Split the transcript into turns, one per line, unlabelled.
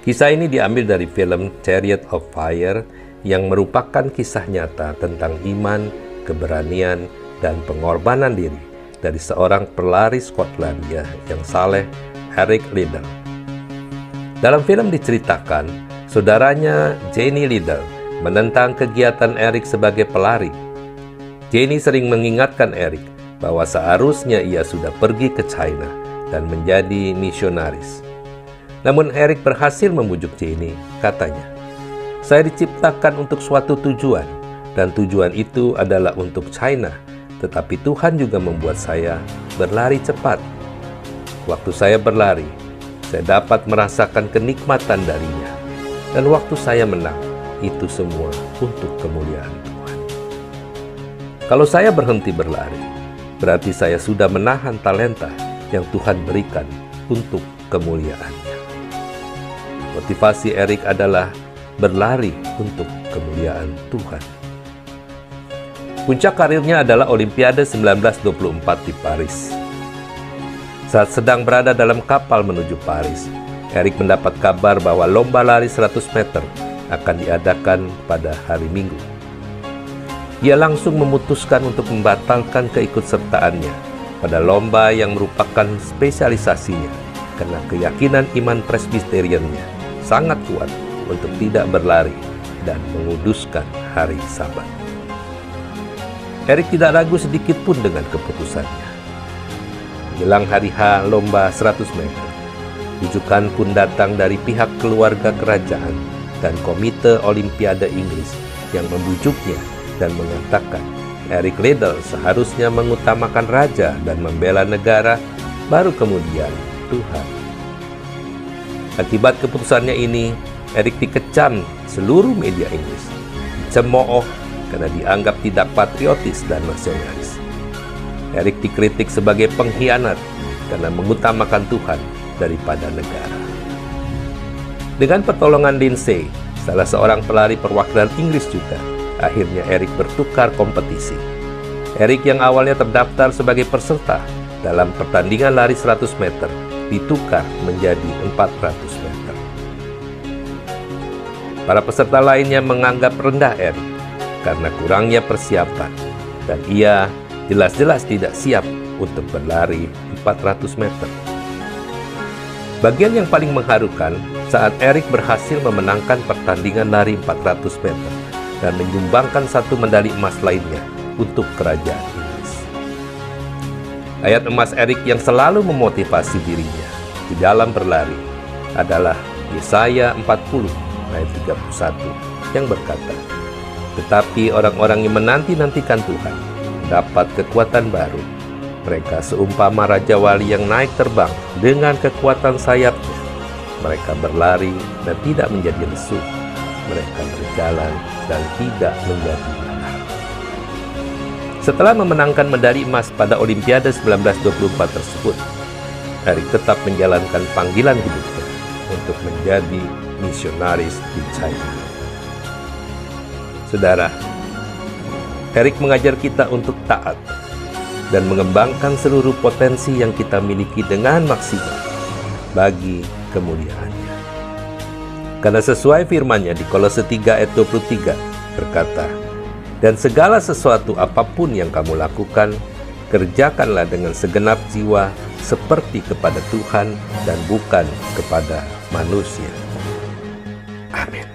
Kisah ini diambil dari film Chariot of Fire yang merupakan kisah nyata tentang iman, keberanian, dan pengorbanan diri dari seorang pelari Skotlandia yang saleh, Eric Liddell. Dalam film diceritakan, saudaranya Jenny Liddell menentang kegiatan Eric sebagai pelari. Jenny sering mengingatkan Eric bahwa seharusnya ia sudah pergi ke China dan menjadi misionaris. Namun Eric berhasil membujuk Jenny, katanya, "Saya diciptakan untuk suatu tujuan, dan tujuan itu adalah untuk China, tetapi Tuhan juga membuat saya berlari cepat. Waktu saya berlari, saya dapat merasakan kenikmatan darinya, dan waktu saya menang, itu semua untuk kemuliaan Tuhan. Kalau saya berhenti berlari, berarti saya sudah menahan talenta yang Tuhan berikan untuk kemuliaan-Nya." Motivasi Eric adalah berlari untuk kemuliaan Tuhan. Puncak karirnya adalah Olimpiade 1924 di Paris. Saat sedang berada dalam kapal menuju Paris, Eric mendapat kabar bahwa lomba lari 100 meter akan diadakan pada hari Minggu. Ia langsung memutuskan untuk membatalkan keikutsertaannya pada lomba yang merupakan spesialisasinya karena keyakinan iman Presbyteriannya sangat kuat untuk tidak berlari dan menguduskan hari Sabat. Eric tidak ragu sedikit pun dengan keputusannya. Menjelang hari H lomba 100 meter, rujukan pun datang dari pihak keluarga kerajaan dan Komite Olimpiade Inggris yang membujuknya dan mengatakan Eric Liddell seharusnya mengutamakan raja dan membela negara, baru kemudian Tuhan. Akibat keputusannya ini, Eric dikecam seluruh media Inggris, dicemooh karena dianggap tidak patriotis dan nasionalis. Eric dikritik sebagai pengkhianat karena mengutamakan Tuhan daripada negara. Dengan pertolongan Lindsay, salah seorang pelari perwakilan Inggris juga, akhirnya Eric bertukar kompetisi. Eric yang awalnya terdaftar sebagai peserta dalam pertandingan lari 100 meter, ditukar menjadi 400 meter. Para peserta lainnya menganggap rendah Eric karena kurangnya persiapan, dan ia jelas-jelas tidak siap untuk berlari 400 meter. Bagian yang paling mengharukan saat Eric berhasil memenangkan pertandingan lari 400 meter dan menyumbangkan satu medali emas lainnya untuk kerajaan Inggris. Ayat emas Eric yang selalu memotivasi dirinya di dalam berlari adalah Yesaya 40 ayat 31 yang berkata, "Tetapi orang-orang yang menanti-nantikan Tuhan dapat kekuatan baru. Mereka seumpama Raja Wali yang naik terbang dengan kekuatan sayapnya. Mereka berlari dan tidak menjadi lesu. Mereka berjalan dan tidak menjadi lelah." Setelah memenangkan medali emas pada Olimpiade 1924 tersebut, Eric tetap menjalankan panggilan hidupnya untuk menjadi misionaris di China. Saudara, Eric mengajar kita untuk taat dan mengembangkan seluruh potensi yang kita miliki dengan maksimal bagi kemuliaan-Nya. Karena sesuai firman-Nya di Kolose 3 ayat 23 berkata, "Dan segala sesuatu apapun yang kamu lakukan, kerjakanlah dengan segenap jiwa seperti kepada Tuhan dan bukan kepada manusia." Amin.